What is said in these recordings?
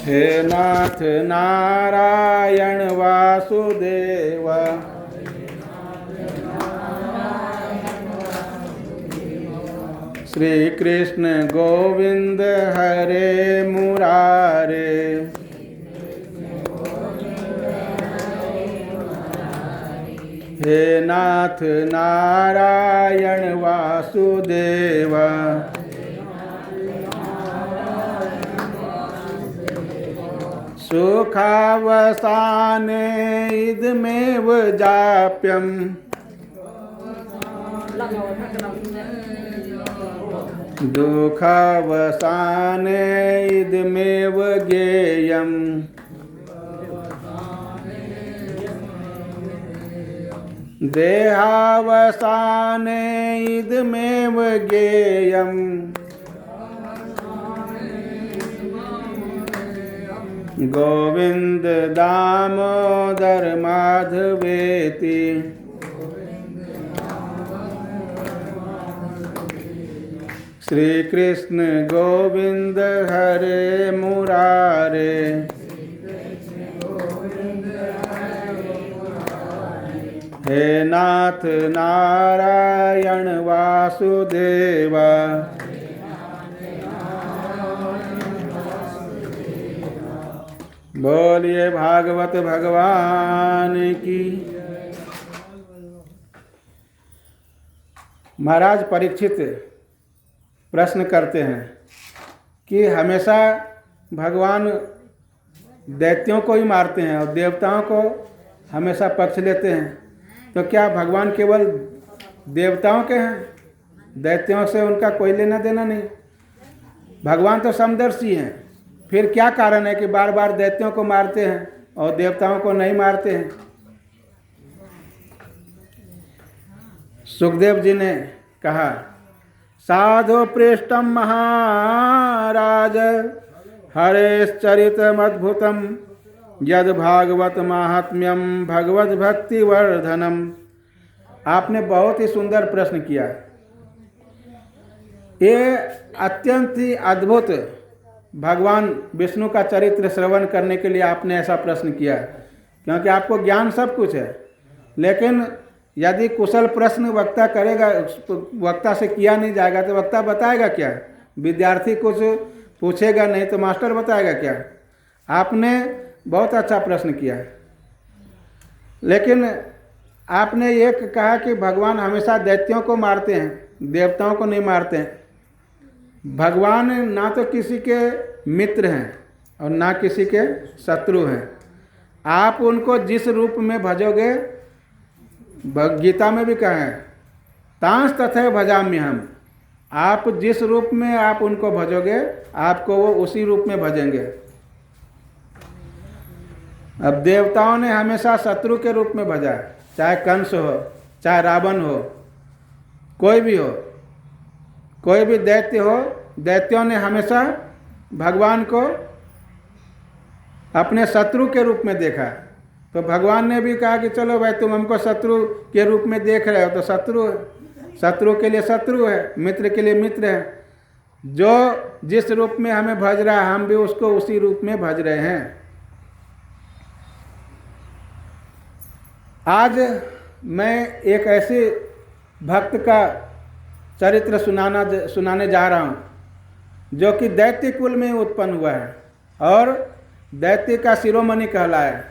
हे नाथ नारायण वासुदेव, श्री कृष्ण गोविंद हरे मुरारे, हे नाथ नारायण वासुदेव, सुखावसाने इदमेव जाप्यम, दुखावसाने इदमेव ज्ञेयम्, देहावसाने इदमेव ज्ञेयम्, गोविंद दामोदर माधवेति, श्री कृष्ण गोविंद हरे मुरारे, हे नाथ नारायण वासुदेव, बोलिए भागवत भगवान की। महाराज परीक्षित प्रश्न करते हैं कि हमेशा भगवान दैत्यों को ही मारते हैं और देवताओं को हमेशा पक्ष लेते हैं, तो क्या भगवान केवल देवताओं के हैं? दैत्यों से उनका कोई लेना देना नहीं। भगवान तो समदर्शी हैं, फिर क्या कारण है कि बार बार दैत्यों को मारते हैं और देवताओं को नहीं मारते हैं? सुखदेव जी ने कहा, साधु पृष्ठम महाराज हरेश्चरितमद्भुतम यद भागवत माहात्म्यम भगवत भक्ति वर्धनम। आपने बहुत ही सुंदर प्रश्न किया। ये अत्यंत ही अद्भुत भगवान विष्णु का चरित्र श्रवण करने के लिए आपने ऐसा प्रश्न किया, क्योंकि आपको ज्ञान सब कुछ है, लेकिन यदि कुशल प्रश्न वक्ता करेगा, वक्ता से किया नहीं जाएगा तो वक्ता बताएगा क्या? विद्यार्थी कुछ पूछेगा नहीं तो मास्टर बताएगा क्या? आपने बहुत अच्छा प्रश्न किया, लेकिन आपने ये कहा कि भगवान हमेशा दैत्यों को मारते हैं, देवताओं को नहीं मारते हैं। भगवान ना तो किसी के मित्र हैं और ना किसी के शत्रु हैं। आप उनको जिस रूप में भजोगे, गीता में भी कहा है, तांस तथैव भजाम्य हम। आप जिस रूप में आप उनको भजोगे, आपको वो उसी रूप में भजेंगे। अब देवताओं ने हमेशा शत्रु के रूप में भजा, चाहे कंस हो, चाहे रावण हो, कोई भी हो, कोई भी दैत्य हो, दैत्यों ने हमेशा भगवान को अपने शत्रु के रूप में देखा। तो भगवान ने भी कहा कि चलो भाई, तुम हमको शत्रु के रूप में देख रहे हो तो शत्रु के लिए शत्रु है, मित्र के लिए मित्र है। जो जिस रूप में हमें भज रहा है, हम भी उसको उसी रूप में भज रहे हैं। आज मैं एक ऐसे भक्त का चरित्र सुनाने जा रहा हूँ जो कि दैत्य कुल में उत्पन्न हुआ है और दैत्य का शिरोमणि कहलाया।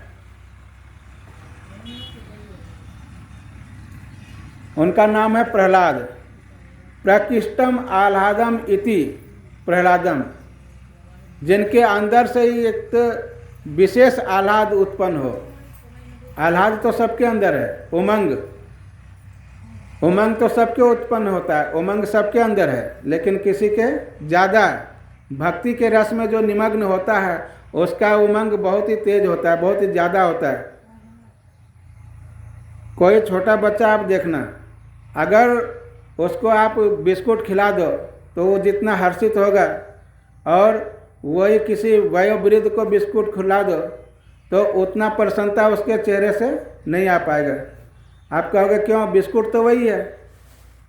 उनका नाम है प्रहलाद। प्रकृष्टम आह्लादम इति प्रहलादम, जिनके अंदर से ही एक विशेष आह्लाद उत्पन्न हो। आह्लाद तो सबके अंदर है, उमंग तो सबके उत्पन्न होता है, उमंग सबके अंदर है, लेकिन किसी के ज़्यादा भक्ति के रस में जो निमग्न होता है उसका उमंग बहुत ही तेज होता है, बहुत ही ज़्यादा होता है। कोई छोटा बच्चा आप देखना, अगर उसको आप बिस्कुट खिला दो तो वो जितना हर्षित होगा, और वही किसी वयोवृद्ध को बिस्कुट खिला दो तो उतना प्रसन्नता उसके चेहरे से नहीं आ पाएगा। आप कहोगे क्यों? बिस्कुट तो वही है,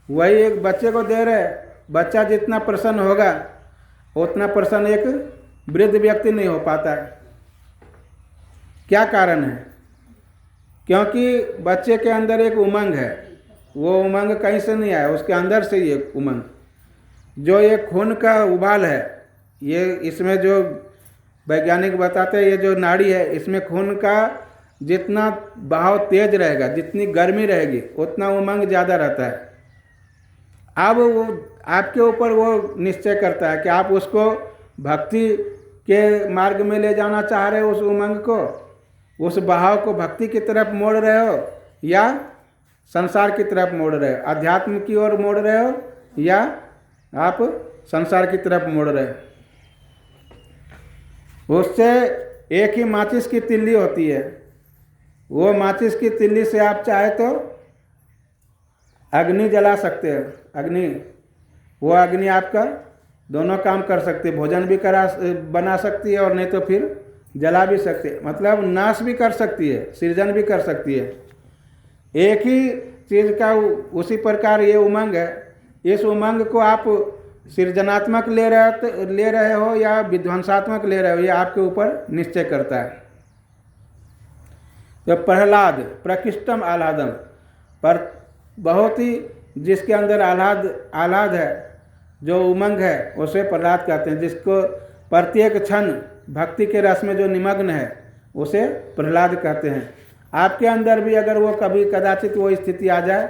वही एक बच्चे को दे रहे, बच्चा जितना प्रसन्न होगा उतना प्रसन्न एक वृद्ध व्यक्ति नहीं हो पाता है। क्या कारण है? क्योंकि बच्चे के अंदर एक उमंग है, वो उमंग कहीं से नहीं आया, उसके अंदर से ये उमंग, जो ये खून का उबाल है, ये इसमें जो वैज्ञानिक बताते हैं, ये जो नाड़ी है, इसमें खून का जितना बहाव तेज रहेगा, जितनी गर्मी रहेगी, उतना उमंग ज़्यादा रहता है। अब वो आपके ऊपर वो निश्चय करता है कि आप उसको भक्ति के मार्ग में ले जाना चाह रहे हो, उस उमंग को, उस बहाव को भक्ति की तरफ मोड़ रहे हो या संसार की तरफ मोड़ रहे हो, अध्यात्म की ओर मोड़ रहे हो या आप संसार की तरफ मोड़ रहे हो। उससे एक ही माचिस की तिल्ली होती है, वो माचिस की तिल्ली से आप चाहे तो अग्नि जला सकते हो, अग्नि, वो अग्नि आपका दोनों काम कर सकती है, भोजन भी बना सकती है और नहीं तो फिर जला भी सकती है, मतलब नाश भी कर सकती है, सृजन भी कर सकती है। एक ही चीज़ का उसी प्रकार ये उमंग है। इस उमंग को आप सृजनात्मक ले रहे हो या विध्वंसात्मक ले रहे हो, ये आपके ऊपर निश्चय करता है। तो प्रहलाद प्रकृष्टम आह्लादम, पर बहुत ही जिसके अंदर आह्लाद है, जो उमंग है, उसे प्रहलाद कहते हैं। जिसको प्रत्येक क्षण भक्ति के रस में जो निमग्न है, उसे प्रहलाद कहते हैं। आपके अंदर भी अगर वो कभी कदाचित वो स्थिति आ जाए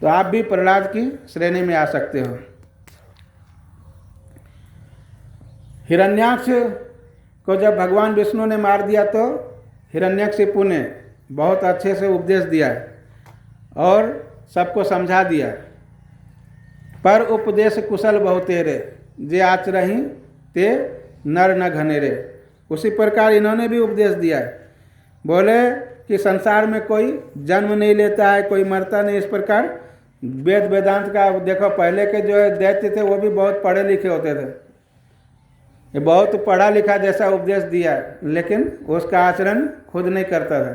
तो आप भी प्रहलाद की श्रेणी में आ सकते हो। हिरण्याक्ष को जब भगवान विष्णु ने मार दिया तो हिरण्यकशिपु ने बहुत अच्छे से उपदेश दिया और सबको समझा दिया। पर उपदेश कुशल बहुतेरे, जे आचरहि ते नर न घनेरे। उसी प्रकार इन्होंने भी उपदेश दिया है। बोले कि संसार में कोई जन्म नहीं लेता है, कोई मरता नहीं। इस प्रकार वेद वेदांत का देखो, पहले के जो दैत्य थे वो भी बहुत पढ़े लिखे होते थे, ये बहुत पढ़ा लिखा जैसा उपदेश दिया, लेकिन उसका आचरण खुद नहीं करता था।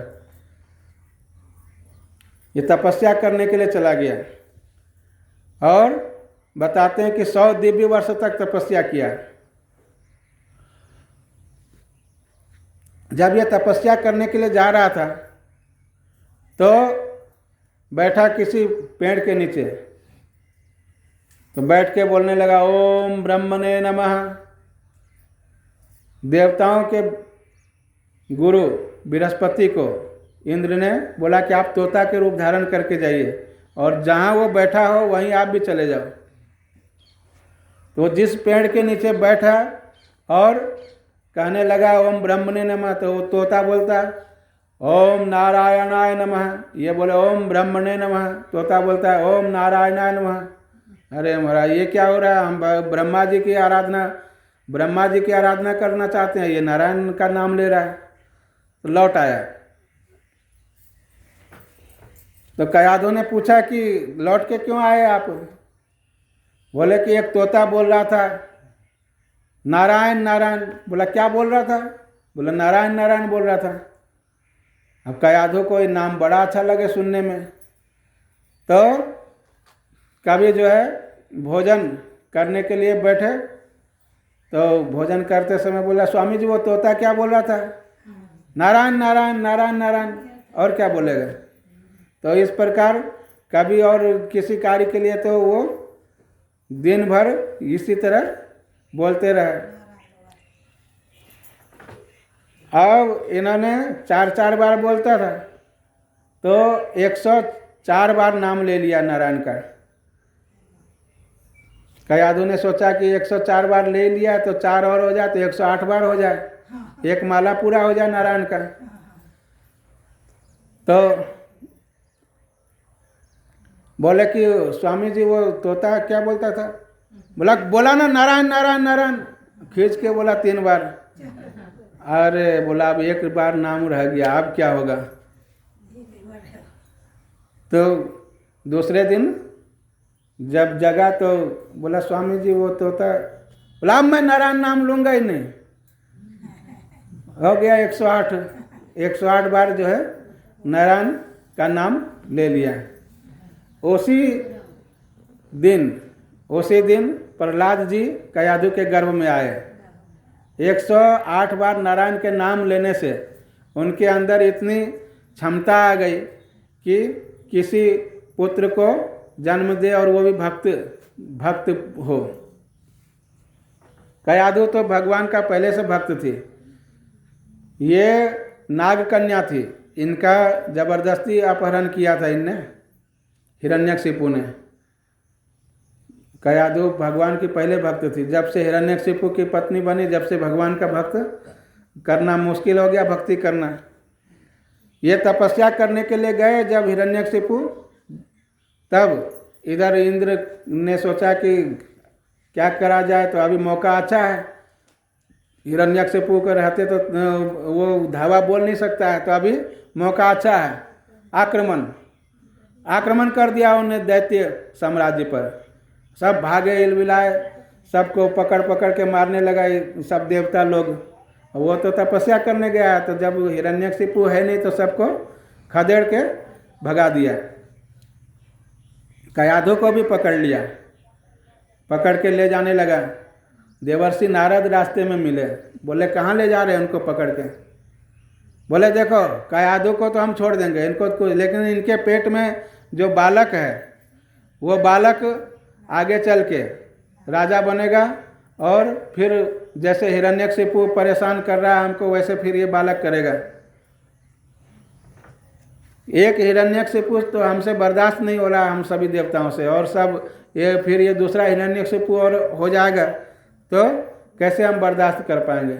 ये तपस्या करने के लिए चला गया और बताते हैं कि 100 दिव्य वर्ष तक तपस्या किया। जब यह तपस्या करने के लिए जा रहा था तो बैठा किसी पेड़ के नीचे, तो बैठ के बोलने लगा, ओम ब्रह्मणे नमः। देवताओं के गुरु बृहस्पति को इंद्र ने बोला कि आप तोता के रूप धारण करके जाइए और जहाँ वो बैठा हो वहीं आप भी चले जाओ। तो जिस पेड़ के नीचे बैठा और कहने लगा ओम ब्रह्मणे नमः, तो वो तोता बोलता ओम नारायणाय नमः, ये बोले ओम ब्रह्मणे नमः, तोता बोलता है ओम नारायणाय नमः। अरे महाराज ये क्या हो रहा है, हम ब्रह्मा जी की आराधना करना चाहते हैं, ये नारायण का नाम ले रहा है। तो लौट आया। तो कयाधों ने पूछा कि लौट के क्यों आए आप? बोले कि एक तोता बोल रहा था नारायण नारायण। बोला क्या बोल रहा था? बोला नारायण नारायण बोल रहा था। अब कयाधों को ये नाम बड़ा अच्छा लगे सुनने में, तो कभी जो है भोजन करने के लिए बैठे, तो भोजन करते समय बोला स्वामी जी वो तोता क्या बोल रहा था? नारायण नारायण नारायण नारायण, और क्या बोलेगा? तो इस प्रकार कभी और किसी कार्य के लिए तो वो दिन भर इसी तरह बोलते रहे। अब इन्होंने 4 बार बोलता था तो 104 बार नाम ले लिया नारायण का। कयाधु ने सोचा कि 104 बार ले लिया तो 4 और हो जाए तो 108 बार हो जाए, एक माला पूरा हो जाए नारायण का। तो बोले कि स्वामी जी वो तोता क्या बोलता था? बोला ना नारायण नारायण नारायण, खींच के बोला 3 बार। अरे बोला अब 1 बार नाम रह गया, अब क्या होगा? तो दूसरे दिन जब जगा तो बोला स्वामी जी वो तोता, बोला अब मैं नारायण नाम लूंगा ही नहीं। हो गया 108 बार जो है नारायण का नाम ले लिया। उसी दिन उसी दिन प्रहलाद जी कयाधु के गर्भ में आए। 108 बार नारायण के नाम लेने से उनके अंदर इतनी क्षमता आ गई कि किसी पुत्र को जन्म दे और वो भी भक्त हो। कयाधु तो भगवान का पहले से भक्त थी। ये नाग कन्या थी, इनका जबरदस्ती अपहरण किया था इनने, हिरण्यकशिपु ने। कयाधु भगवान की पहले भक्त थी। जब से हिरण्यकशिपु की पत्नी बनी, जब से भगवान का भक्त करना मुश्किल हो गया, भक्ति करना। ये तपस्या करने के लिए गए जब हिरण्यकशिपु, तब इधर इंद्र ने सोचा कि क्या करा जाए, तो अभी मौका अच्छा है। हिरण्यकशिपु को रहते तो वो धावा बोल नहीं सकता है, तो अभी मौका अच्छा है। आक्रमण कर दिया उन्हें दैत्य साम्राज्य पर। सब भागे, हिलबिलाए, सबको पकड़ पकड़ के मारने लगा सब देवता लोग। वो तो तपस्या करने गया, तो जब हिरण्यकशिपु है नहीं तो सबको खदेड़ के भगा दिया। कयाधु को भी पकड़ लिया, पकड़ के ले जाने लगा। देवर्षि नारद रास्ते में मिले, बोले कहाँ ले जा रहे हैं उनको पकड़ के? बोले देखो कयाधु को तो हम छोड़ देंगे, इनको लेकिन इनके पेट में जो बालक है वो बालक आगे चल के राजा बनेगा, और फिर जैसे हिरण्यकशिपु परेशान कर रहा है हमको, वैसे फिर ये बालक करेगा। एक हिरण्यकशिपु तो हमसे बर्दाश्त नहीं हो रहा, हम सभी देवताओं से, और सब फिर ये दूसरा हिरण्यकशिपु और हो जाएगा, तो कैसे हम बर्दाश्त कर पाएंगे?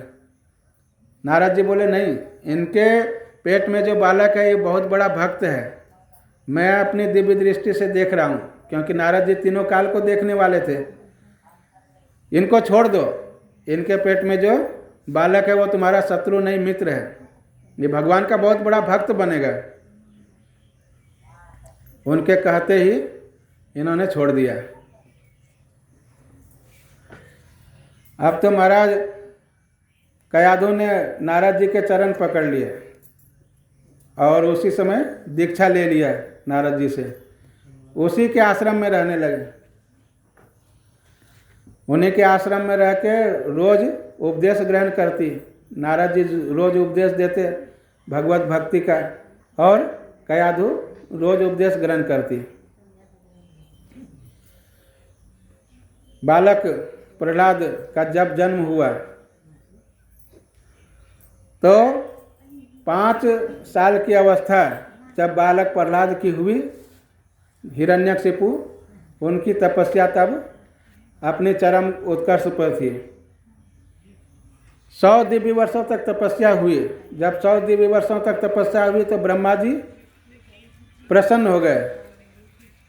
नारद जी बोले नहीं, इनके पेट में जो बालक है ये बहुत बड़ा भक्त है, मैं अपनी दिव्य दृष्टि से देख रहा हूँ, क्योंकि नारद जी तीनों काल को देखने वाले थे। इनको छोड़ दो, इनके पेट में जो बालक है वो तुम्हारा शत्रु नहीं मित्र है, ये भगवान का बहुत बड़ा भक्त बनेगा। उनके कहते ही इन्होंने छोड़ दिया। अब तो महाराज कयाधु ने नारद जी के चरण पकड़ लिए और उसी समय दीक्षा ले लिया नारद जी से। उसी के आश्रम में रहने लगे। उन्हीं के आश्रम में रह के रोज उपदेश ग्रहण करती। नारद जी रोज उपदेश देते भगवत भक्ति का, और कयाधु रोज उपदेश ग्रहण करती। बालक प्रहलाद का जब जन्म हुआ तो 5 साल की अवस्था जब बालक प्रहलाद की हुई, हिरण्यकशिपु उनकी तपस्या तब अपने चरम उत्कर्ष पर थी। 100 दिव्य वर्षों तक तपस्या हुई। जब 100 दिव्य वर्षों तक तपस्या हुई तो ब्रह्मा जी प्रसन्न हो गए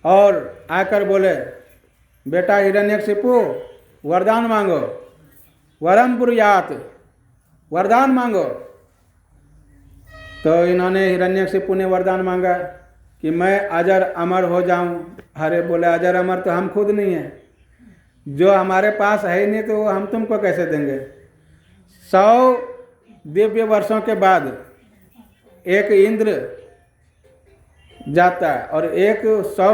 और आकर बोले, बेटा हिरण्यकशिपु वरदान मांगो, वरम पुरुयात, वरदान मांगो। तो इन्होंने हिरण्यकशिपु ने वरदान मांगा कि मैं अजर अमर हो जाऊं। अरे बोले अजर अमर तो हम खुद नहीं हैं, जो हमारे पास है ही नहीं तो हम तुमको कैसे देंगे। 100 दिव्य वर्षों के बाद एक इंद्र जाता है और एक 100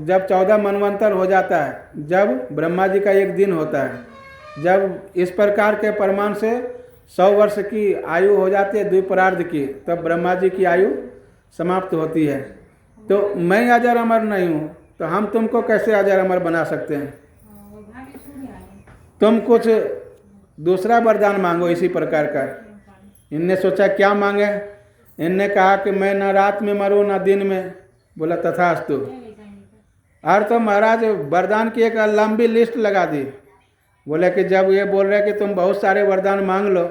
जब 14 मनवंतर हो जाता है, जब ब्रह्मा जी का एक दिन होता है, जब इस प्रकार के प्रमाण से 100 वर्ष की आयु हो जाती है द्विपरार्ध की, तब ब्रह्मा जी की आयु समाप्त होती है। तो मैं अजर अमर नहीं हूँ, तो हम तुमको कैसे अजर अमर बना सकते हैं? तुम कुछ दूसरा वरदान मांगो इसी प्रकार का। इनने सोचा क्या मांगे। इनने कहा कि मैं न रात में मरूं न दिन में। बोला तथास्तु। और तो महाराज वरदान की एक लंबी लिस्ट लगा दी। बोले कि जब ये बोल रहे कि तुम बहुत सारे वरदान मांग लो,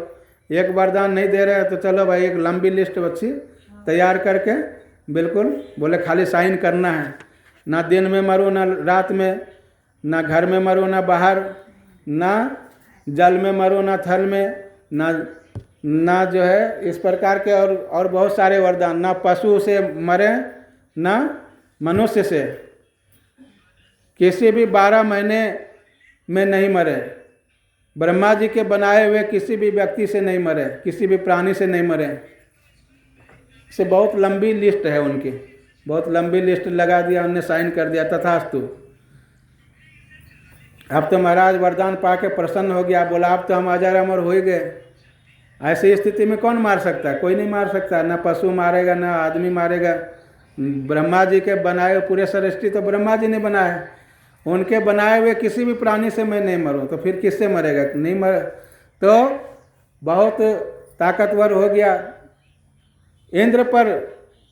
एक वरदान नहीं दे रहे तो चलो भाई एक लंबी लिस्ट अच्छी तैयार करके बिल्कुल बोले खाली साइन करना है। ना दिन में मरूं ना रात में, ना घर में मरूं ना बाहर, ना जल में मरूं ना थल में, ना जो है इस प्रकार के और बहुत सारे वरदान। ना पशु से मरे ना मनुष्य से, किसी भी 12 महीने में नहीं मरे, ब्रह्मा जी के बनाए हुए किसी भी व्यक्ति से नहीं मरे, किसी भी प्राणी से नहीं मरे। से बहुत लंबी लिस्ट है उनकी, बहुत लंबी लिस्ट लगा दिया, उनने साइन कर दिया तथास्तु। अब तो महाराज वरदान पा के प्रसन्न हो गया, बोला अब तो हम अजर अमर हो ही गए। ऐसी स्थिति में कौन मार सकता है? कोई नहीं मार सकता, ना पशु मारेगा ना आदमी मारेगा। ब्रह्मा जी के बनाए हुए पूरे सृष्टि तो ब्रह्मा जी ने बनाया है, उनके बनाए हुए किसी भी प्राणी से मैं नहीं मरूं तो फिर किससे मरेगा? नहीं मर, तो बहुत ताकतवर हो गया। इंद्र पर,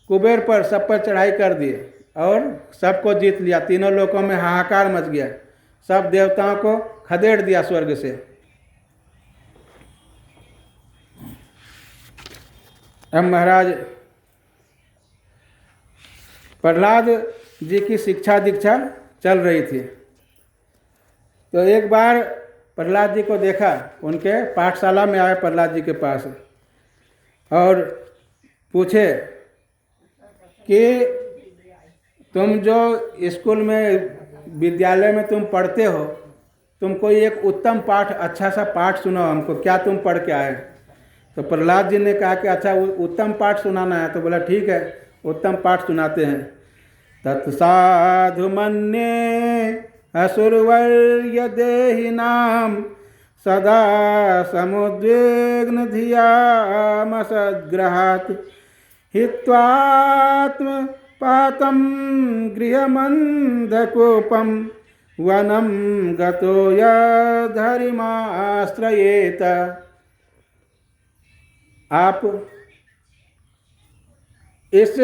कुबेर पर, सब पर चढ़ाई कर दिए और सबको जीत लिया। तीनों लोकों में हाहाकार मच गया, सब देवताओं को खदेड़ दिया स्वर्ग से। अब महाराज प्रहलाद जी की शिक्षा दीक्षा चल रही थी, तो एक बार प्रहलाद जी को देखा, उनके पाठशाला में आए प्रहलाद जी के पास और पूछे कि तुम जो स्कूल में, विद्यालय में तुम पढ़ते हो, तुम कोई एक उत्तम पाठ, अच्छा सा पाठ सुनाओ हमको, क्या तुम पढ़ के आए? तो प्रहलाद जी ने कहा कि अच्छा उत्तम पाठ सुनाना है। तो बोला ठीक है, उत्तम पाठ सुनाते हैं। तत्साधु मन्ये असुरवर्य देहिनाम सदा समुद्विग्न धियामसद्ग्रहात् हित्वात्म पातं गृहमन्धकूपं वनं गतो यद्धरिमाश्रयेत। आप इस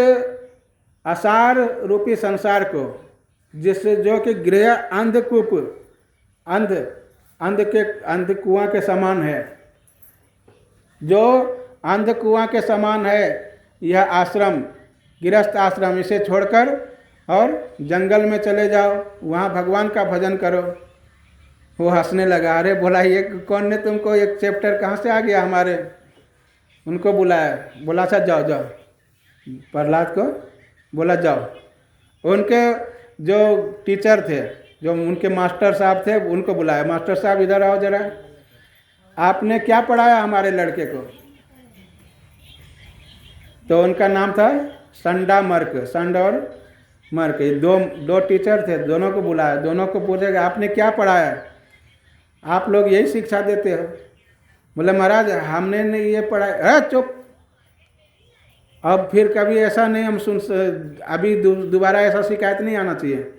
असार रूपी संसार को, जिससे जो कि गृह अंधकूप, अंध कुआं के समान है, जो अंध कुआं के समान है, यह आश्रम, गृहस्थ आश्रम, इसे छोड़कर और जंगल में चले जाओ, वहाँ भगवान का भजन करो। वो हंसने लगा, अरे बोला ये कौन ने तुमको एक चैप्टर कहाँ से आ गया हमारे? उनको बुलाया, बोला अच्छा जाओ जाओ, प्रहलाद को बोला जाओ। उनके जो टीचर थे, जो उनके मास्टर साहब थे, उनको बुलाया, मास्टर साहब इधर आओ जरा, आपने क्या पढ़ाया हमारे लड़के को? तो उनका नाम था संडा मर्क, संड और मर्क, दो टीचर थे, दोनों को बुलाया, दोनों को पूछेगा आपने क्या पढ़ाया? आप लोग यही शिक्षा देते हो? बोले महाराज हमने नहीं ये पढ़ाया। अरे चुप, अब फिर कभी ऐसा नहीं हम अभी दोबारा ऐसा शिकायत नहीं आना चाहिए।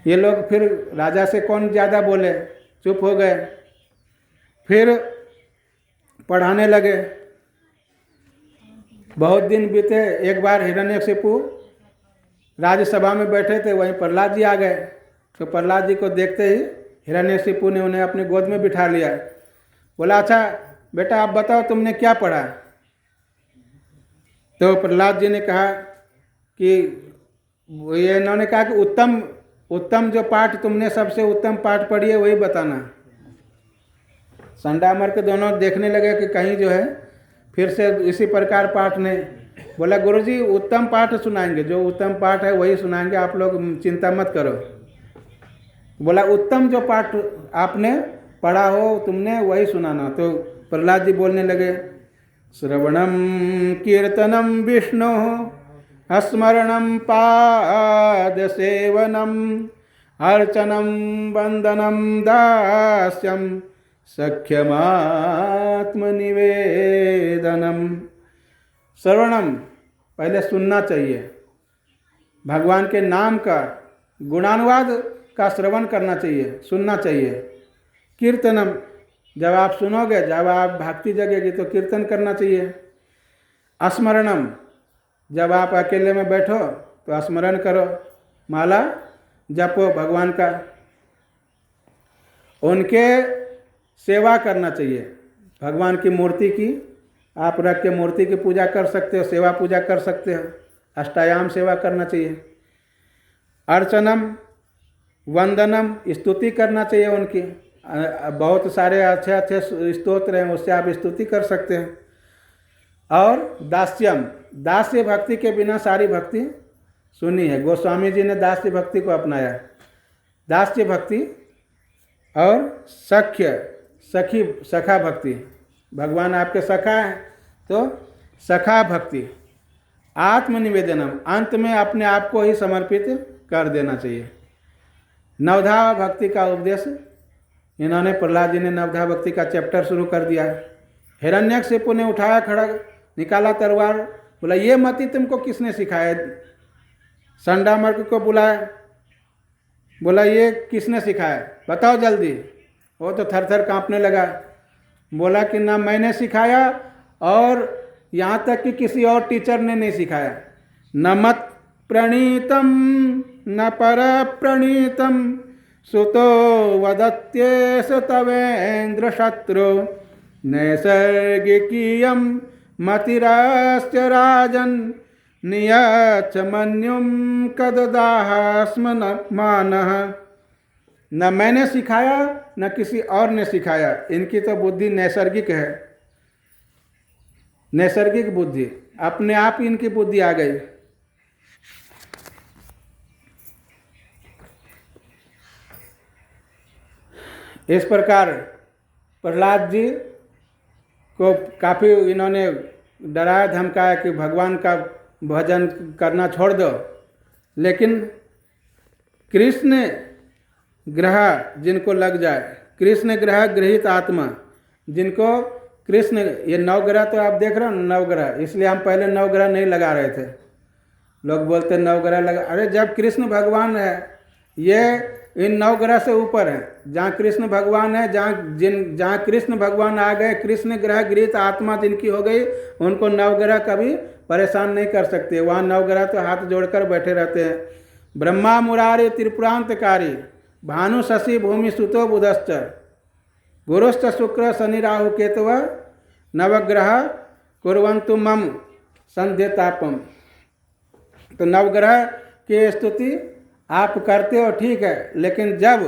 ये लोग फिर राजा से कौन ज़्यादा बोले, चुप हो गए। फिर पढ़ाने लगे, बहुत दिन बीते। एक बार हिरण्यकशिपु राज्यसभा में बैठे थे, वहीं प्रहलाद जी आ गए। तो प्रहलाद जी को देखते ही हिरण्यकशिपु ने उन्हें अपनी गोद में बिठा लिया। बोला अच्छा बेटा आप बताओ तुमने क्या पढ़ा? तो प्रहलाद जी ने कहा कि ये, इन्होंने कहा कि उत्तम जो पाठ तुमने सबसे उत्तम पाठ पढ़ी है वही बताना। संडामर के दोनों देखने लगे कि कहीं जो है फिर से इसी प्रकार पाठ ने। बोला गुरुजी उत्तम पाठ सुनाएंगे, जो उत्तम पाठ है वही सुनाएंगे, आप लोग चिंता मत करो। बोला उत्तम जो पाठ आपने पढ़ा हो तुमने वही सुनाना। तो प्रहलाद जी बोलने लगे, श्रवणम कीर्तनम विष्णु स्मरणम पाद सेवनम अर्चनम वंदनम दास्यम सख्यमात्मनिवेदनम। श्रवणम, पहले सुनना चाहिए, भगवान के नाम का गुणानुवाद का श्रवण करना चाहिए, सुनना चाहिए। कीर्तनम, जब आप सुनोगे, जब आप भक्ति जगेगी तो कीर्तन करना चाहिए। स्मरणम, जब आप अकेले में बैठो तो स्मरण करो, माला जपो भगवान का। उनके सेवा करना चाहिए, भगवान की मूर्ति की आप रख के मूर्ति की पूजा कर सकते हो, सेवा पूजा कर सकते हो, अष्टायाम सेवा करना चाहिए। अर्चनम, वंदनम, स्तुति करना चाहिए उनकी। बहुत सारे अच्छे अच्छे स्तोत्र हैं, उससे आप स्तुति कर सकते हैं। और दास्यम, दास्य भक्ति के बिना सारी भक्ति सुनी है। गोस्वामी जी ने दास्य भक्ति को अपनाया, दास्य भक्ति। और सखा भक्ति, भगवान आपके सखा हैं तो सखा भक्ति। आत्मनिवेदनम, अंत में अपने आप को ही समर्पित कर देना चाहिए। नवधा भक्ति का उपदेश इन्होंने, प्रहलाद जी ने नवधा भक्ति का चैप्टर शुरू कर दिया। हिरण्यकशिपु ने उठाया खड़ग, निकाला तलवार, बोला ये मति तुमको किसने सिखाया? संडामर्क को बुलाया, बोला ये किसने सिखाया, बताओ जल्दी। वो तो थर थर कांपने लगा, बोला कि ना मैंने सिखाया और यहाँ तक कि किसी और टीचर ने नहीं सिखाया। न मत प्रणीतम न पर प्रणीतम सुतो वदत्येष तवेन्द्र शत्रु नैसर्गिकीयं मतिरास्य राजन् नियच्छ मन्युं कददास्म न मानः। न मैंने सिखाया न किसी और ने सिखाया, इनकी तो बुद्धि नैसर्गिक है, नैसर्गिक बुद्धि, अपने आप इनकी बुद्धि आ गई। इस प्रकार प्रहलाद जी को काफ़ी इन्होंने डराया धमकाया कि भगवान का भजन करना छोड़ दो। लेकिन कृष्ण ग्रह जिनको लग जाए, कृष्ण ग्रह गृहीत आत्मा जिनको कृष्ण, ये नवग्रह तो आप देख रहे हो नवग्रह, इसलिए हम पहले नवग्रह नहीं लगा रहे थे। लोग बोलते नवग्रह लगा, अरे जब कृष्ण भगवान है, ये इन नवग्रह से ऊपर है। जहाँ कृष्ण भगवान है, जहाँ कृष्ण भगवान आ गए, कृष्ण ग्रह गृहीत आत्मा जिनकी हो गई, उनको नवग्रह कभी परेशान नहीं कर सकते। वहाँ नवग्रह तो हाथ जोड़कर बैठे रहते हैं। ब्रह्मा मुरारी त्रिपुरांतकारी भानु शशि भूमि सुतो बुधश्च गुरुश्च शुक्र शनि राहु केतव नवग्रह कुर्वन्तु मम संध्यतापम। तो नवग्रह की स्तुति आप करते हो ठीक है, लेकिन जब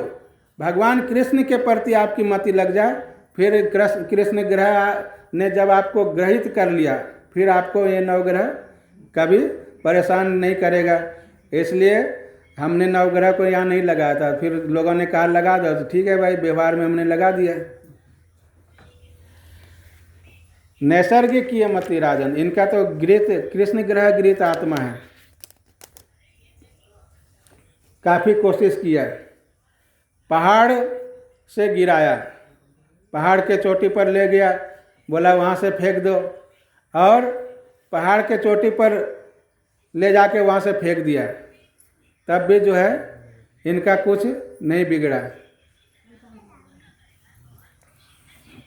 भगवान कृष्ण के प्रति आपकी मति लग जाए, फिर कृष्ण ग्रह ने जब आपको ग्रहित कर लिया, फिर आपको ये नवग्रह कभी परेशान नहीं करेगा। इसलिए हमने नवग्रह को यहाँ नहीं लगाया था। फिर लोगों ने कहा लगा दो, तो ठीक है भाई, व्यवहार में हमने लगा दिया। नैसर्गिक ये मति राजन, इनका तो गृहित कृष्ण ग्रह गृहित आत्मा है। काफ़ी कोशिश किया, पहाड़ से गिराया, पहाड़ के चोटी पर ले गया, बोला वहाँ से फेंक दो, और पहाड़ के चोटी पर ले जाके वहाँ से फेंक दिया, तब भी जो है इनका कुछ नहीं बिगड़ा।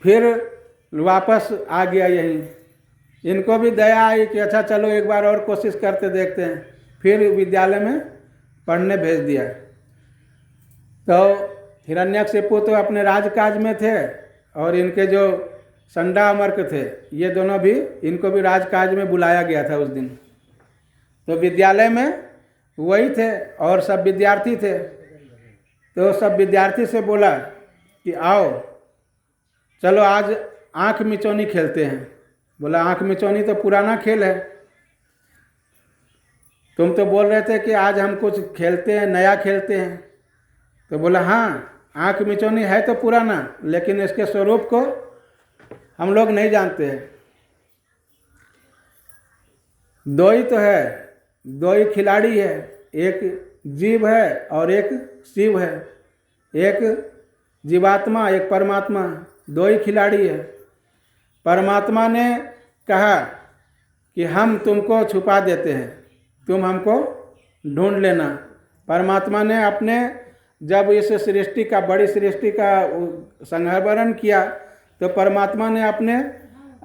फिर वापस आ गया यहीं। इनको भी दया आई कि अच्छा चलो एक बार और कोशिश करते देखते हैं। फिर विद्यालय में पढ़ने भेज दिया। तो हिरण्यकशिपु तो अपने राजकाज में थे, और इनके जो संडामर्क थे, ये दोनों भी, इनको भी राजकाज में बुलाया गया था उस दिन। तो विद्यालय में वही थे और सब विद्यार्थी थे। तो सब विद्यार्थी से बोला कि आओ चलो आज आँख मिचौनी खेलते हैं। बोला आँख मिचौनी तो पुराना खेल है, तुम तो बोल रहे थे कि आज हम कुछ खेलते हैं, नया खेलते हैं। तो बोला हाँ, आँख मिचौनी है तो पुराना, लेकिन इसके स्वरूप को हम लोग नहीं जानते हैं। दो ही तो है, दो ही खिलाड़ी है, एक जीव है और एक शिव है, एक जीवात्मा एक परमात्मा, दो ही खिलाड़ी है। परमात्मा ने कहा कि हम तुमको छुपा देते हैं, तुम हमको ढूंढ लेना। परमात्मा ने अपने जब इस सृष्टि का, बड़ी सृष्टि का संहरण किया, तो परमात्मा ने अपने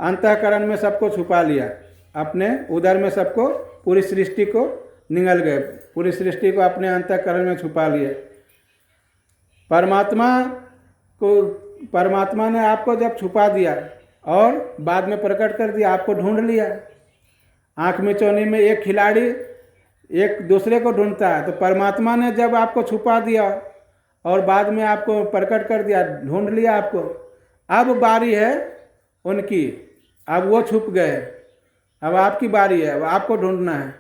अंतःकरण में सबको छुपा लिया, अपने उदर में सबको, पूरी सृष्टि को निगल गए, पूरी सृष्टि को अपने अंतःकरण में छुपा लिए। परमात्मा ने आपको जब छुपा दिया और बाद में प्रकट कर दिया, आपको ढूंढ लिया। आँख मिचौनी में एक खिलाड़ी एक दूसरे को ढूंढता है, तो परमात्मा ने जब आपको छुपा दिया और बाद में आपको प्रकट कर दिया, ढूंढ लिया आपको। अब बारी है उनकी, अब वो छुप गए, अब आपकी बारी है, अब आपको ढूंढना है।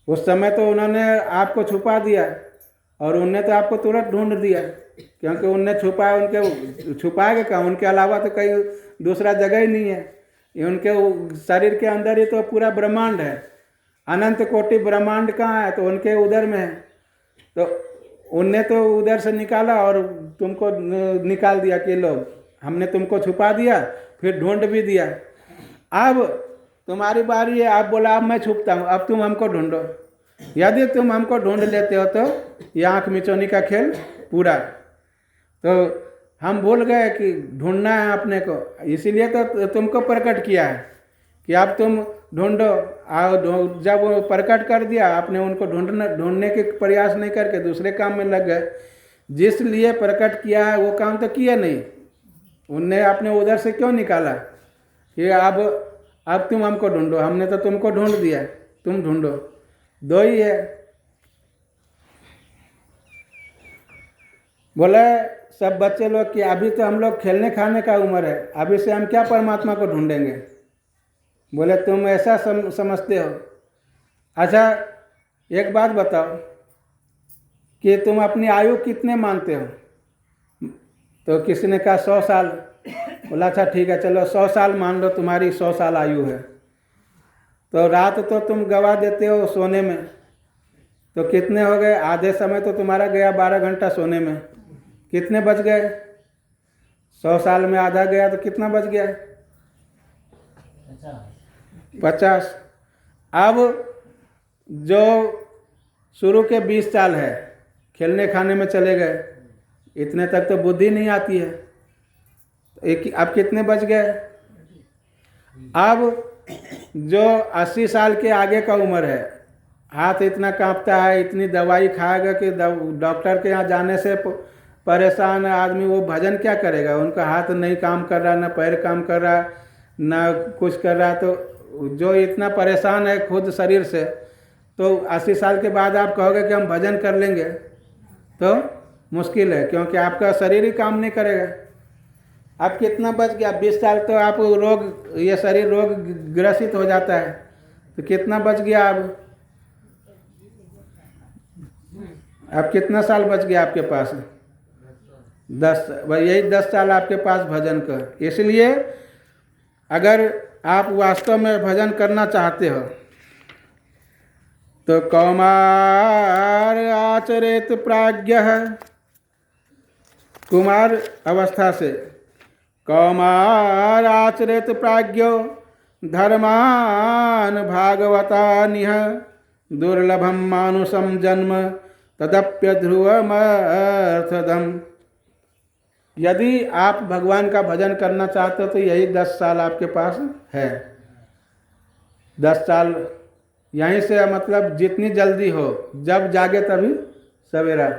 उस समय तो उन्होंने आपको छुपा दिया और उनने तो आपको तुरंत ढूंढ दिया, क्योंकि उनने छुपाया, उनके छुपाएगा कहाँ, उनके अलावा तो कहीं दूसरा जगह ही नहीं है। ये उनके शरीर के अंदर ही तो पूरा ब्रह्मांड है, अनंत कोटि ब्रह्मांड कहाँ है, तो उनके उदर में है। तो उनने तो उधर से निकाला और तुमको निकाल दिया कि लो, हमने तुमको छुपा दिया, फिर ढूंढ भी दिया। अब तुम्हारी बारी है, आप बोला अब मैं छुपता हूँ, अब तुम हमको ढूंढो। यदि तुम हमको ढूंढ लेते हो तो ये आँख मिचौनी का खेल पूरा। तो हम भूल गए कि ढूंढना है अपने को, इसीलिए तो तुमको प्रकट किया है कि अब तुम ढूंढो। जब वो प्रकट कर दिया, आपने उनको ढूंढने के प्रयास नहीं करके दूसरे काम में लग गए। जिस लिए प्रकट किया है वो काम तो किया नहीं, उनने अपने उधर से क्यों निकाला कि अब तुम हमको ढूंढो, हमने तो तुमको ढूंढ दिया, तुम ढूंढो। दो ही है। बोले सब बच्चे लोग कि अभी तो हम लोग खेलने खाने का उम्र है, अभी से हम क्या परमात्मा को ढूंढेंगे। बोले तुम ऐसा समझते हो। अच्छा एक बात बताओ कि तुम अपनी आयु कितने मानते हो? तो किसी ने कहा 100 साल। बोला अच्छा ठीक है, चलो 100 साल मान लो, तुम्हारी 100 साल आयु है। तो रात तो तुम गवा देते हो सोने में, तो कितने हो गए? आधे समय तो तुम्हारा गया 12 घंटा सोने में, कितने बच गए? 100 साल में आधा गया तो कितना बच गया? 50। अब जो शुरू के 20 साल है खेलने खाने में चले गए, इतने तक तो बुद्धि नहीं आती है, अब कितने बच गए? अब जो 80 साल के आगे का उम्र है, हाथ इतना कांपता है, इतनी दवाई खाएगा कि डॉक्टर के यहाँ जाने से परेशान है आदमी, वो भजन क्या करेगा? उनका हाथ नहीं काम कर रहा, ना पैर काम कर रहा, ना कुछ कर रहा। तो जो इतना परेशान है खुद शरीर से, तो 80 साल के बाद आप कहोगे कि हम भजन कर लेंगे, तो मुश्किल है, क्योंकि आपका शरीर ही काम नहीं करेगा। अब कितना बच गया? 20 साल तो आप ये शरीर रोग ग्रसित हो जाता है, तो कितना बच गया? अब कितना साल बच गया आपके पास? 10। यही 10 साल आपके पास भजन कर। इसलिए अगर आप वास्तव में भजन करना चाहते हो तो कौमार आचरित प्राज्ञ, कुमार अवस्था से कौमार आचरित प्राज्ञो धर्मान भागवता निह दुर्लभम मानुषम जन्म तदप्य ध्रुवमर्थदम। यदि आप भगवान का भजन करना चाहते हो तो यही 10 साल आपके पास है। 10 साल यहीं से, मतलब जितनी जल्दी हो, जब जागे तभी सवेरा,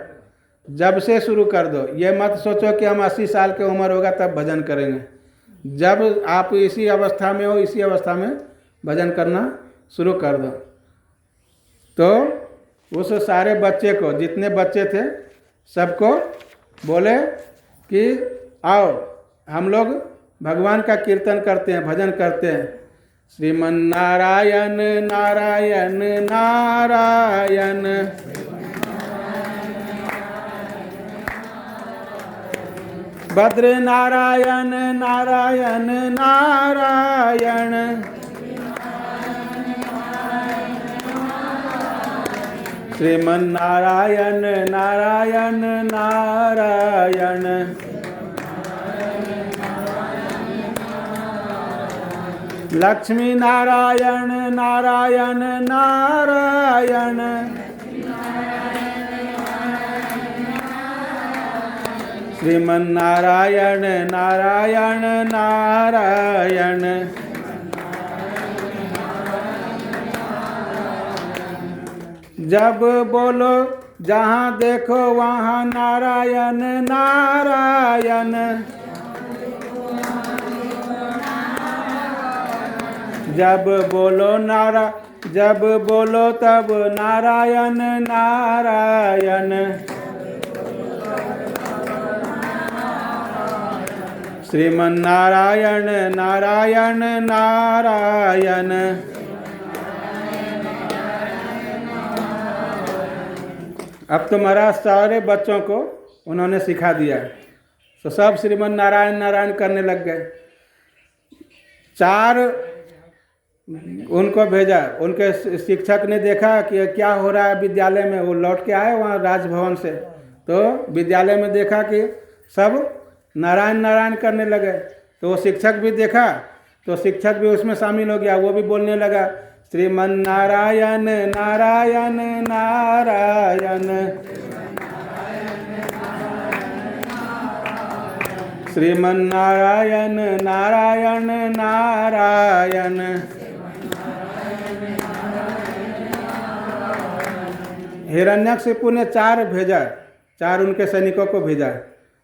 जब से शुरू कर दो। ये मत सोचो कि हम 80 साल की उम्र होगा तब भजन करेंगे। जब आप इसी अवस्था में हो, इसी अवस्था में भजन करना शुरू कर दो। तो उस सारे बच्चे को, जितने बच्चे थे सबको बोले कि आओ हम लोग भगवान का कीर्तन करते हैं, भजन करते हैं। श्रीमन नारायण नारायण नारायण, भद्र नारायण नारायण नारायण, श्रीमन नारायण नारायण नारायण। लक्ष्मी नारायण नारायण नारायण, श्रीमन नारायण नारायण नारायण। जब बोलो जहाँ देखो वहाँ नारायण नारायण, जब बोलो तब नारायण नारायण। श्रीमन नारायण नारायण नारायण। अब तो महाराज सारे बच्चों को उन्होंने सिखा दिया, तो सब श्रीमन नारायण नारायण करने लग गए। 4 उनको भेजा, उनके शिक्षक ने देखा कि क्या हो रहा है विद्यालय में। वो लौट के आए वहाँ राजभवन से, तो विद्यालय में देखा कि सब नारायण नारायण करने लगे। तो वो शिक्षक भी देखा, तो शिक्षक भी उसमें शामिल हो गया, वो भी बोलने लगा श्रीमन नारायण नारायण नारायण, श्रीमन नारायण नारायण नारायण। हिरण्यकशिपु ने 4 भेजा, 4 उनके सैनिकों को भेजा,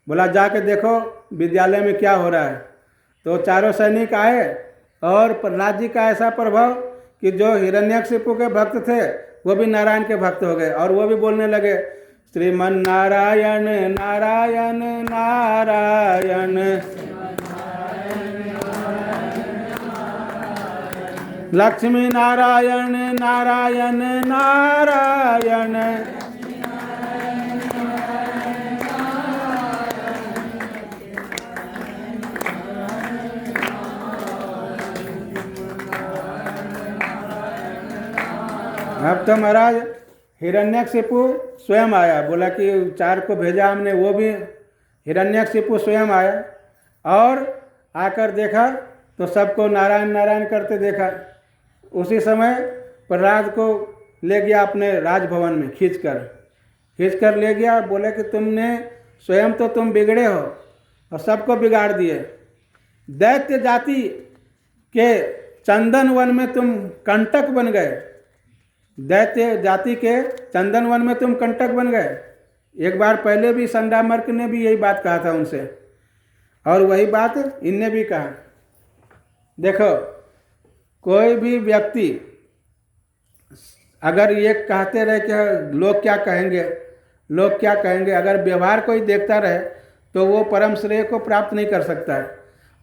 बोला जाके देखो विद्यालय में क्या हो रहा है। तो चारों सैनिक आए और प्रहलाद जी का ऐसा प्रभाव कि जो हिरण्यकशिपु के भक्त थे वो भी नारायण के भक्त हो गए और वो भी बोलने लगे श्रीमन नारायण नारायण नारायण, लक्ष्मी नारायण नारायण नारायण। अब तो महाराज हिरण्यकशिपु स्वयं आया, बोला कि 4 को भेजा हमने, वो भी हिरण्यकशिपु स्वयं आया और आकर देखा तो सबको नारायण नारायण करते देखा। उसी समय प्रहलाद को ले गया अपने राजभवन में, खींच कर ले गया। बोले कि तुमने स्वयं तो तुम बिगड़े हो और सबको बिगाड़ दिए। दैत्य जाति के चंदन वन में तुम कंटक बन गए, दैत्य जाति के चंदन वन में तुम कंटक बन गए। एक बार पहले भी संडामर्क ने भी यही बात कहा था उनसे, और वही बात इनने भी कहा। देखो, कोई भी व्यक्ति अगर ये कहते रहे कि लोग क्या कहेंगे, लोग क्या कहेंगे, अगर व्यवहार कोई देखता रहे तो वो परम श्रेय को प्राप्त नहीं कर सकता है।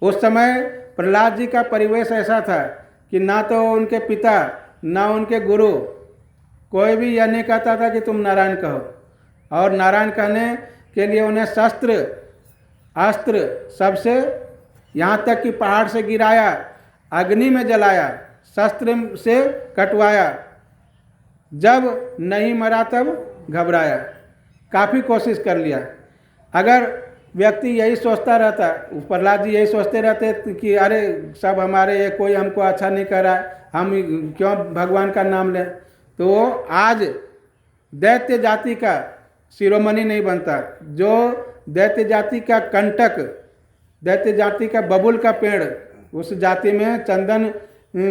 उस समय प्रहलाद जी का परिवेश ऐसा था कि ना तो उनके पिता ना उनके गुरु, कोई भी यह नहीं कहता था कि तुम नारायण कहो, और नारायण कहने के लिए उन्हें शस्त्र अस्त्र सबसे, यहाँ तक कि पहाड़ से गिराया, अग्नि में जलाया, शस्त्र से कटवाया, जब नहीं मरा तब घबराया, काफ़ी कोशिश कर लिया। अगर व्यक्ति यही सोचता रहता, प्रहलाद जी यही सोचते रहते कि अरे सब हमारे, ये कोई हमको अच्छा नहीं कर रहा, हम क्यों भगवान का नाम लें, तो वो आज दैत्य जाति का शिरोमणि नहीं बनता। जो दैत्य जाति का कंटक, दैत्य जाति का बबुल का पेड़, उस जाति में चंदन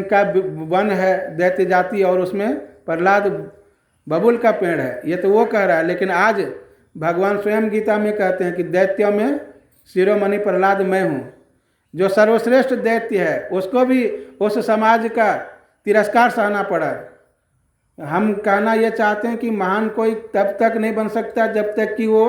का वन है दैत्य जाति, और उसमें प्रहलाद बबुल का पेड़ है, ये तो वो कह रहा है। लेकिन आज भगवान स्वयं गीता में कहते हैं कि दैत्यों में शिरोमणि प्रहलाद मैं हूँ। जो सर्वश्रेष्ठ दैत्य है उसको भी उस समाज का तिरस्कार सहना पड़ा। हम कहना ये चाहते हैं कि महान कोई तब तक नहीं बन सकता जब तक कि वो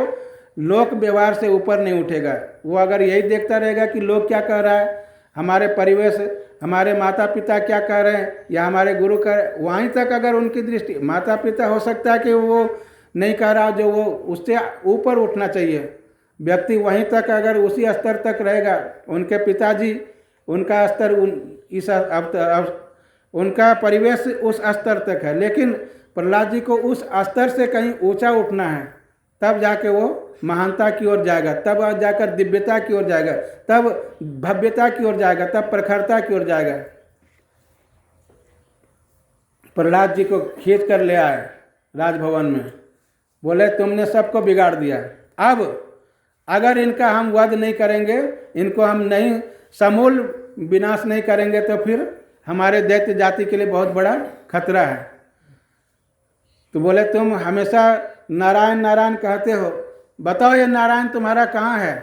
लोक व्यवहार से ऊपर नहीं उठेगा। वो अगर यही देखता रहेगा कि लोग क्या कह रहा है, हमारे परिवेश, हमारे माता पिता क्या कह रहे हैं या हमारे गुरु कर, वहीं तक अगर उनकी दृष्टि, माता पिता हो सकता है कि वो नहीं कह रहा, जो वो उससे ऊपर उठना चाहिए। व्यक्ति वहीं तक अगर उसी स्तर तक रहेगा, उनके पिताजी, उनका स्तर उनका परिवेश उस स्तर तक है, लेकिन प्रहलाद जी को उस स्तर से कहीं ऊंचा उठना है, तब जाके वो महानता की ओर जाएगा, तब जाकर दिव्यता की ओर जाएगा, तब भव्यता की ओर जाएगा, तब प्रखरता की ओर जाएगा। प्रहलाद जी को खींच कर ले आए राजभवन में, बोले तुमने सबको बिगाड़ दिया, अब अगर इनका हम वध नहीं करेंगे, इनको हम नहीं समूल विनाश नहीं करेंगे तो फिर हमारे दैत्य जाति के लिए बहुत बड़ा खतरा है। तो बोले तुम हमेशा नारायण नारायण कहते हो, बताओ ये नारायण तुम्हारा कहाँ है?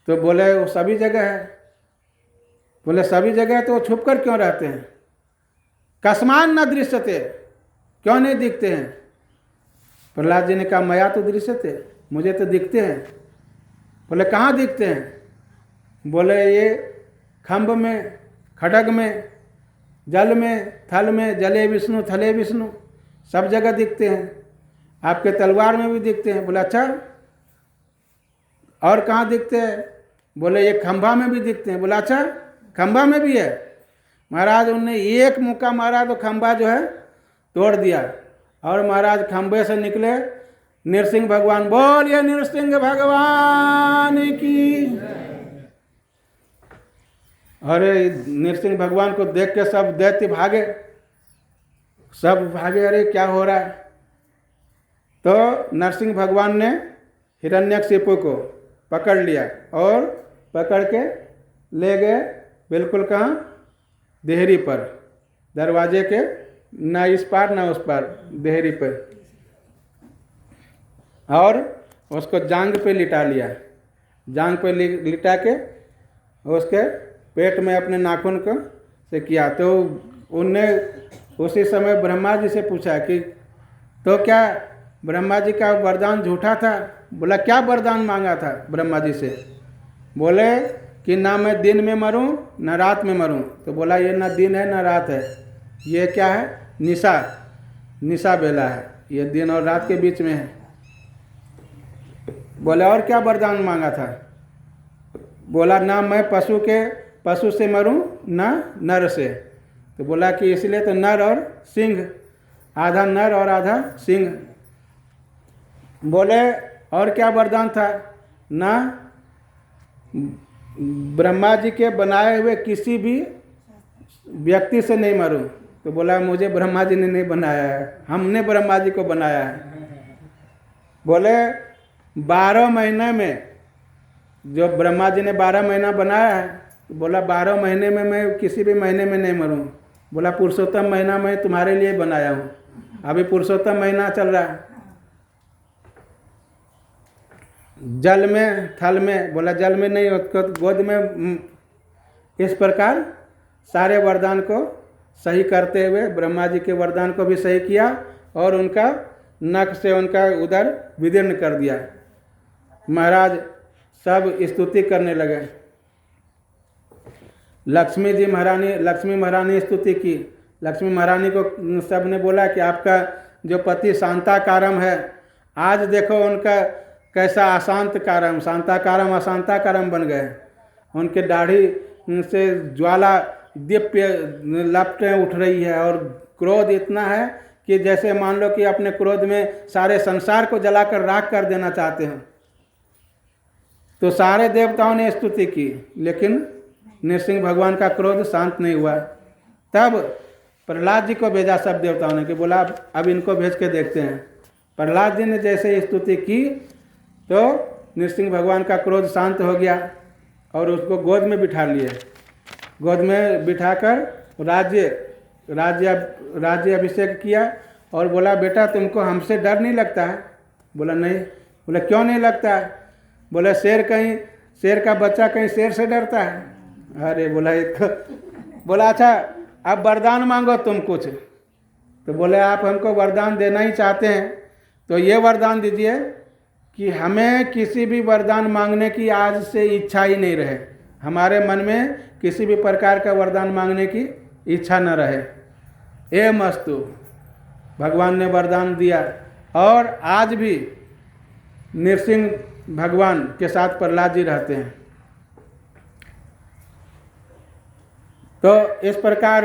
तो बोले वो सभी जगह है। बोले सभी जगह तो छुप कर क्यों रहते हैं? कस्मान न दृश्यते, क्यों नहीं दिखते हैं? प्रहलाद जी ने कहा मया तो दृश्यते, मुझे तो दिखते हैं। बोले कहाँ दिखते हैं? बोले ये खम्भ में, खड्ग में, जल में, थल में, जले विष्णु थले विष्णु, सब जगह दिखते हैं। आपके तलवार में भी दिखते हैं। बोले अच्छा, और कहाँ दिखते हैं? बोले ये खंभा में भी दिखते हैं। बोला अच्छा, खंभा में भी है? महाराज उनने एक मुक्का मारा तो खंभा जो है तोड़ दिया, और महाराज खंभे से निकले नृसिंह भगवान, बोलिए नृसिंह भगवान की। अरे नृसिंह भगवान को देख के सब दैत्य भागे, सब भागे, अरे क्या हो रहा है। तो नरसिंह भगवान ने हिरण्यकशिपु को पकड़ लिया और पकड़ के ले गए बिल्कुल कहाँ, देहरी पर, दरवाजे के ना इस पार ना उस पार, देहरी पर, और उसको जांग पे लिटा लिया। जांग पे लिटा के उसके पेट में अपने नाखून को से किया। तो उनने उसी समय ब्रह्मा जी से पूछा कि तो क्या ब्रह्मा जी का वरदान झूठा था? बोला क्या वरदान मांगा था ब्रह्मा जी से? बोले कि ना मैं दिन में मरूं ना रात में मरूं। तो बोला ये ना दिन है ना रात है, ये क्या है? निशा, निशा बेला है, ये दिन और रात के बीच में है। बोले और क्या वरदान मांगा था? बोला ना मैं पशु से मरूं ना नर से। तो बोला कि इसलिए तो नर और सिंह, आधा नर और आधा सिंह। बोले और क्या वरदान था? ना ब्रह्मा जी के बनाए हुए किसी भी व्यक्ति से नहीं मरूं। तो बोला मुझे ब्रह्मा जी ने नहीं बनाया है, हमने ब्रह्मा जी को बनाया है। बोले 12 महीने में, जो ब्रह्मा जी ने 12 महीना बनाया है, तो बोला 12 महीने में मैं किसी भी महीने में नहीं मरूं। बोला पुरुषोत्तम महीना मैं तुम्हारे लिए बनाया हूँ, अभी पुरुषोत्तम महीना चल रहा है। जल में थल में, बोला जल में नहीं, गोद में। इस प्रकार सारे वरदान को सही करते हुए ब्रह्मा जी के वरदान को भी सही किया और उनका नख से उनका उदर विदीर्ण कर दिया। महाराज सब स्तुति करने लगे। लक्ष्मी महारानी स्तुति की। लक्ष्मी महारानी को सब ने बोला कि आपका जो पति शांताकारम है, आज देखो उनका कैसा अशांतकारम, शांताकारम अशांताकारम बन गए। उनके दाढ़ी से ज्वाला दिव्य लपटें उठ रही है और क्रोध इतना है कि जैसे मान लो कि अपने क्रोध में सारे संसार को जलाकर राख कर देना चाहते हैं। तो सारे देवताओं ने स्तुति की, लेकिन नृसिंह भगवान का क्रोध शांत नहीं हुआ। तब प्रहलाद जी को भेजा सब देवताओं ने कि बोला अब इनको भेज के देखते हैं। प्रहलाद जी ने जैसे स्तुति की तो नृसिंह भगवान का क्रोध शांत हो गया और उसको गोद में बिठा लिए। गोद में बिठाकर राज्य अभिषेक किया और बोला बेटा तुमको हमसे डर नहीं लगता है? बोला नहीं। बोला क्यों नहीं लगता है? बोला शेर का बच्चा कहीं शेर से डरता है? अरे बोला अच्छा अब वरदान मांगो तुम कुछ। तो बोले आप हमको वरदान देना ही चाहते हैं तो ये वरदान दीजिए कि हमें किसी भी वरदान मांगने की आज से इच्छा ही नहीं रहे, हमारे मन में किसी भी प्रकार का वरदान मांगने की इच्छा न रहे। एवं अस्तु, भगवान ने वरदान दिया। और आज भी नृसिंह भगवान के साथ प्रहलाद जी रहते हैं। तो इस प्रकार